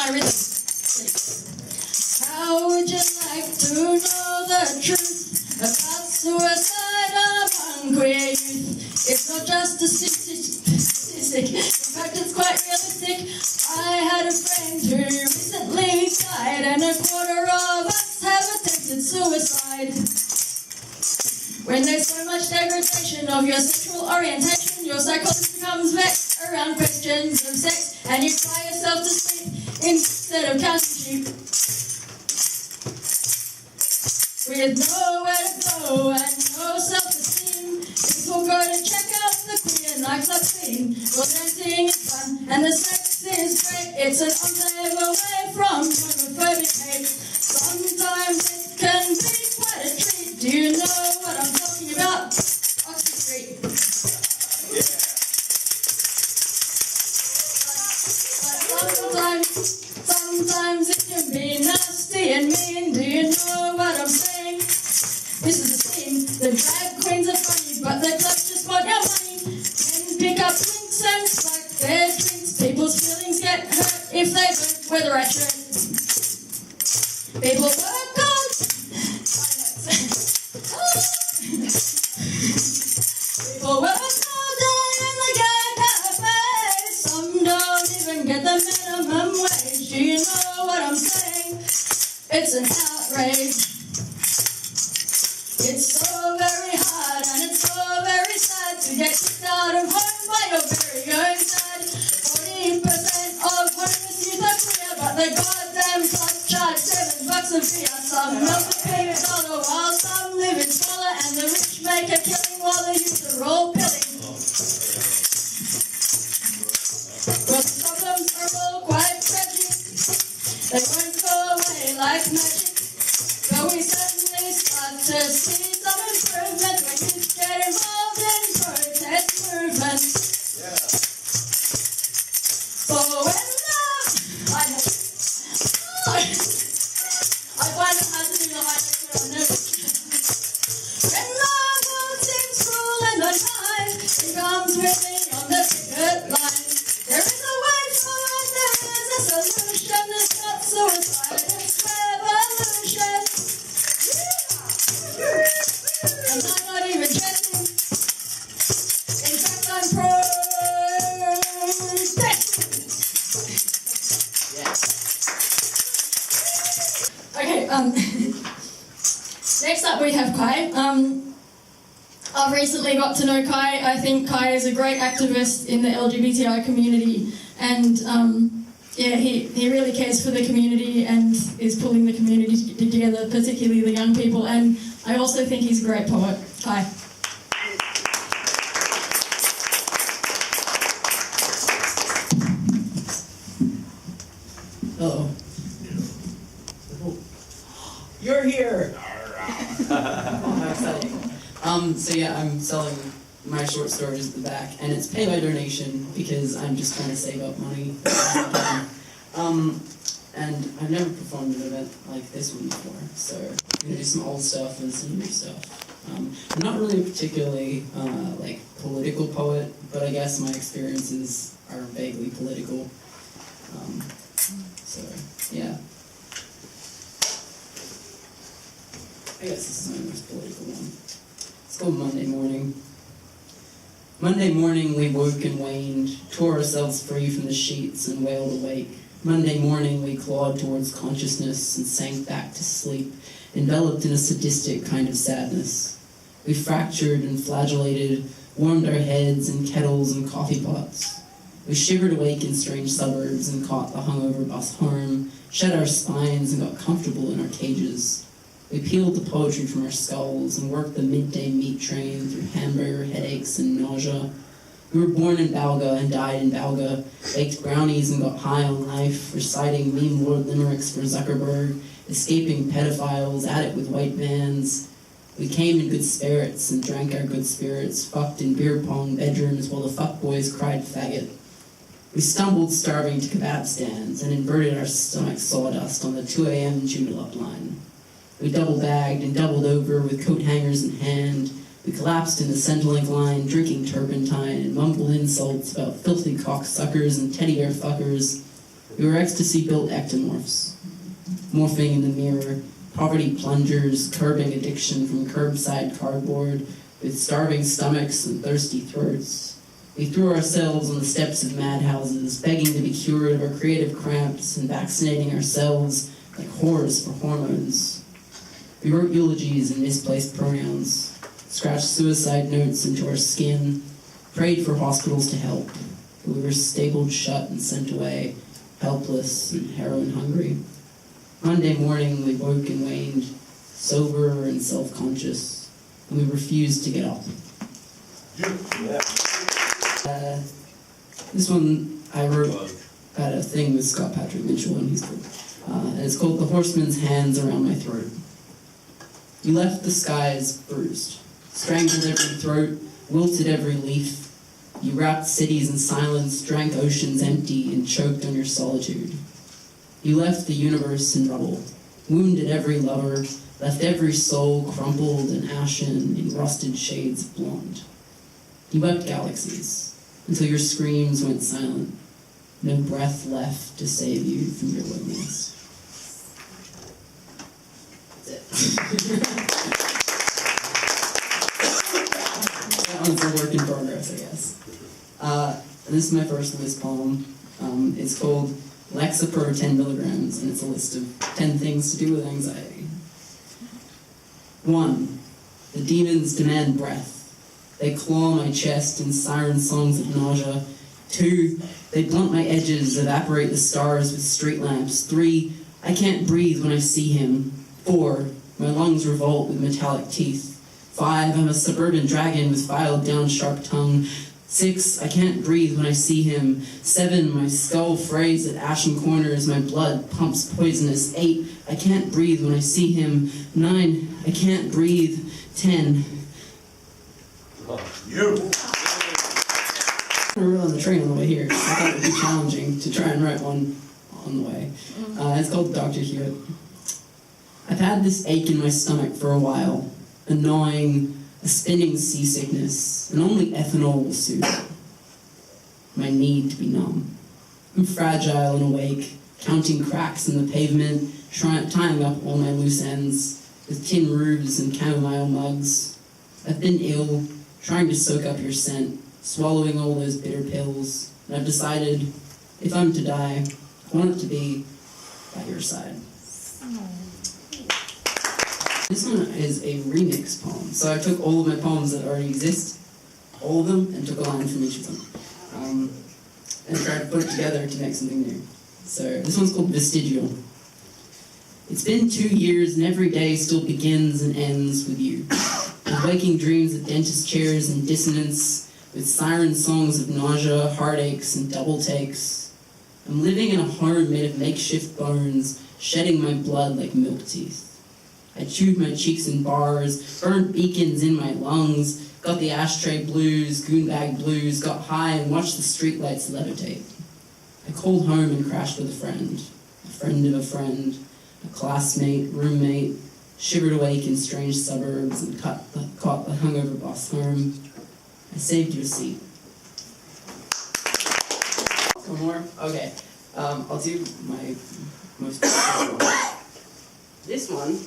my rhythm. How would you like to know the truth about suicide among queer youth? It's not just a statistic, in fact it's quite realistic. I had a friend who recently died, and a quarter of us have attempted suicide. When there's so much degradation of your sexual orientation, your psychology becomes vexed around questions of sex, and you cry yourself to sleep instead of counting sheep. With nowhere to go and no self-esteem, people go to check out the queer nightclub scene. Well, dancing is fun and the sex is great. It's an enclave away from homophobic hate. Sometimes it can be quite a treat. Do you know what I'm talking about? Oxford Street. But sometimes it can be nasty and mean. Do you know what I'm saying? This is the scene. The drag queens are funny, but the clubs just want your money. Men pick up drinks and spike their drinks. People's feelings get hurt if they don't wear the right shirt. People work on. People work all day in the gay cafe. Some don't even get the minimum wage. Do you know what I'm saying? It's an outrage. It's so very hard and it's so very sad to get kicked out of home by your very own dad. 40% of homeless youth are queer, but the goddamn club charge $7 a beer. Some milk a $1 while some live in smaller, and the rich make a killing while the youth are all pilling. Well, the problems are all quite tragic. They won't go away like magic. But we certainly start to see some improvement when you get involved in protest movements. Yeah. So when I find it hard to do the high notes when I'm nervous. When love walks in school and on time, he comes with me on the picket line. There is a way forward, there is a solution. It's not suicide, it's revolution. And I'm not even jesting. In fact, I'm protesting. Okay, next up we have Kai. I've recently got to know Kai. I think Kai is a great activist in the LGBTI community, and yeah, he really cares for the community and is pulling the community together, particularly the young people, and I also think he's a great poet. Kai. Uh-oh. You're here! Oh, how exciting. So yeah, I'm selling my short stories at the back, and it's pay by donation because I'm just trying to save up money. And I've never performed an event like this one before, so I'm going to do some old stuff and some new stuff. I'm not really a particularly like political poet, but I guess my experiences are vaguely political. So yeah. I guess this is my most political one. It's called Monday Morning. Monday morning we woke and waned, tore ourselves free from the sheets and wailed awake. Monday morning we clawed towards consciousness and sank back to sleep, enveloped in a sadistic kind of sadness. We fractured and flagellated, warmed our heads in kettles and coffee pots. We shivered awake in strange suburbs and caught the hungover bus home, shed our spines and got comfortable in our cages. We peeled the poetry from our skulls and worked the midday meat train through hamburger headaches and nausea. We were born in Balga and died in Balga, baked brownies and got high on life, reciting meme lord limericks for Zuckerberg, escaping pedophiles, at it with white vans. We came in good spirits and drank our good spirits, fucked in beer pong bedrooms while the fuckboys cried faggot. We stumbled starving to kebab stands and inverted our stomach sawdust on the 2 a.m. Joondalup line. We double-bagged and doubled over with coat hangers in hand. We collapsed in the Centrelink line, drinking turpentine, and mumbled insults about filthy cocksuckers and teddy bear fuckers. We were ecstasy-built ectomorphs, morphing in the mirror, poverty plungers, curbing addiction from curbside cardboard, with starving stomachs and thirsty throats. We threw ourselves on the steps of madhouses, begging to be cured of our creative cramps and vaccinating ourselves like whores for hormones. We wrote eulogies in misplaced pronouns, scratched suicide notes into our skin, prayed for hospitals to help, but we were stapled shut and sent away, helpless and heroin-hungry. Monday morning, we woke and waned, sober and self-conscious, and we refused to get up. This one I wrote at a thing with Scott Patrick Mitchell, and he's cool. And it's called The Horseman's Hands Around My Throat. You left the skies bruised, strangled every throat, wilted every leaf. You wrapped cities in silence, drank oceans empty, and choked on your solitude. You left the universe in rubble, wounded every lover, left every soul crumpled and ashen in rusted shades of blonde. You wept galaxies, until your screams went silent, no breath left to save you from your loneliness. That's it. That one's a work in progress, I guess. And this is my first list poem. It's called Lexapro 10 milligrams, and it's a list of 10 things to do with anxiety. 1. The demons demand breath. They claw my chest in siren songs of nausea. 2. They blunt my edges, evaporate the stars with street lamps. 3. I can't breathe when I see him. 4. My lungs revolt with metallic teeth. 5. I'm a suburban dragon with filed down sharp tongue. 6. I can't breathe when I see him. 7. My skull frays at ashen corners. My blood pumps poisonous. 8. I can't breathe when I see him. 9. I can't breathe. 10. You. I wrote on the train on the way here. I thought it would be challenging to try and write one on the way. It's called Dr. Hewitt. I've had this ache in my stomach for a while, a gnawing, a spinning seasickness, and only ethanol will soothe it. My need to be numb. I'm fragile and awake, counting cracks in the pavement, tying up all my loose ends, with tin roofs and chamomile mugs. I've been ill, trying to soak up your scent, swallowing all those bitter pills, and I've decided, if I'm to die, I want it to be by your side. This one is a remix poem. So I took all of my poems that already exist, all of them, and took a line from each of them, and tried to put it together to make something new. So this one's called Vestigial. It's been 2 years and every day still begins and ends with you. With waking dreams of dentist chairs and dissonance, with siren songs of nausea, heartaches, and double takes. I'm living in a home made of makeshift bones, shedding my blood like milk teeth. I chewed my cheeks in bars, burned beacons in my lungs, got the ashtray blues, goonbag blues, got high and watched the streetlights levitate. I called home and crashed with a friend of a friend, a classmate, roommate, shivered awake in strange suburbs and caught the hungover bus home. I saved you a seat. One more? Okay. I'll do my most popular one. This one,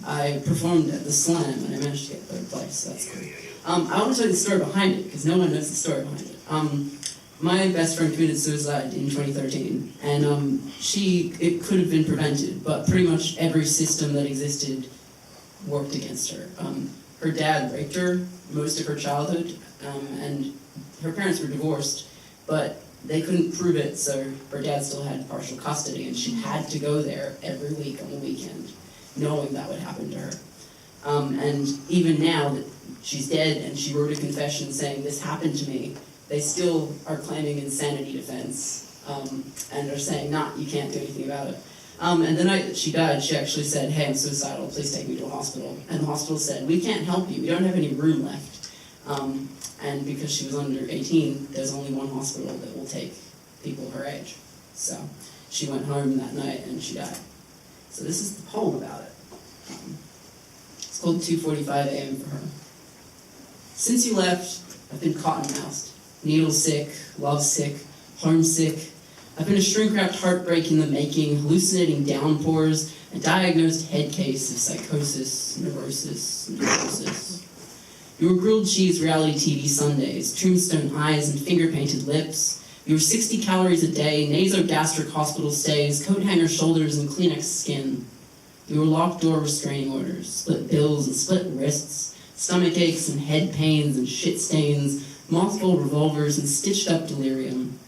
I performed at the Slam and I managed to get third place, so that's cool. I want to tell you the story behind it, because no one knows the story behind it. My best friend committed suicide in 2013, and it could have been prevented, but pretty much every system that existed worked against her. Her dad raped her most of her childhood, and her parents were divorced, but they couldn't prove it, so her dad still had partial custody, and she had to go there every week on the weekend, knowing that would happen to her. And even now that she's dead and she wrote a confession saying, "This happened to me," they still are claiming insanity defense, and are saying, "Nah, you can't do anything about it." And the night that she died, she actually said, "Hey, I'm suicidal, please take me to a hospital." And the hospital said, "We can't help you, we don't have any room left." And because she was under 18, there's only one hospital that will take people her age. So she went home that night and she died. So this is the poem about it. It's called 2:45 a.m. for her. Since you left, I've been cotton-mouthed, needle sick, love sick, homesick. I've been a shrink-wrapped heartbreak in the making, hallucinating downpours, a diagnosed head case of psychosis, neurosis, and neurosis. You were grilled cheese reality TV Sundays, tombstone eyes and finger-painted lips. You were 60 calories a day, nasogastric hospital stays, coat hanger shoulders, and Kleenex skin. You were locked door restraining orders, split bills and split wrists, stomach aches and head pains and shit stains, mothballed revolvers and stitched-up delirium.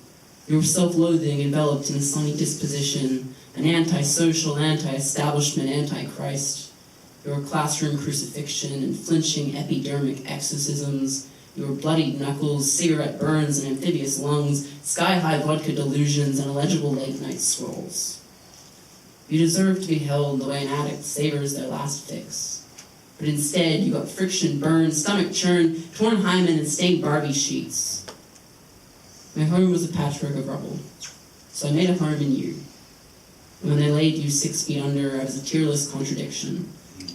You were self-loathing enveloped in a sunny disposition, an anti-social, anti-establishment, anti-Christ. You were classroom crucifixion and flinching epidermic exorcisms. You were bloodied knuckles, cigarette burns and amphibious lungs, sky-high vodka delusions, and illegible late-night scrolls. You deserved to be held the way an addict savors their last fix. But instead, you got friction burn, stomach churn, torn hymen, and stained Barbie sheets. My home was a patchwork of rubble, so I made a home in you. And when they laid you 6 feet under, I was a tearless contradiction.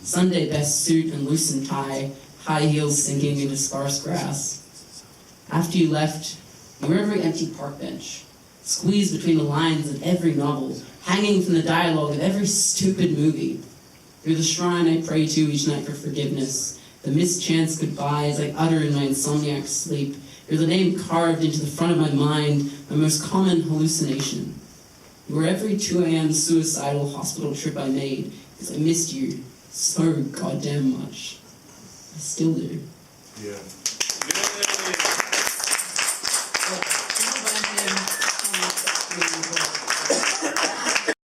Sunday best suit and loosened tie, high heels sinking into sparse grass. After you left, you were every empty park bench, squeezed between the lines of every novel, hanging from the dialogue of every stupid movie. You're the shrine I pray to each night for forgiveness, the mischance goodbyes I utter in my insomniac sleep. You're the name carved into the front of my mind, my most common hallucination. You were every 2 a.m. suicidal hospital trip I made, because I missed you so goddamn much. I still do. Yeah.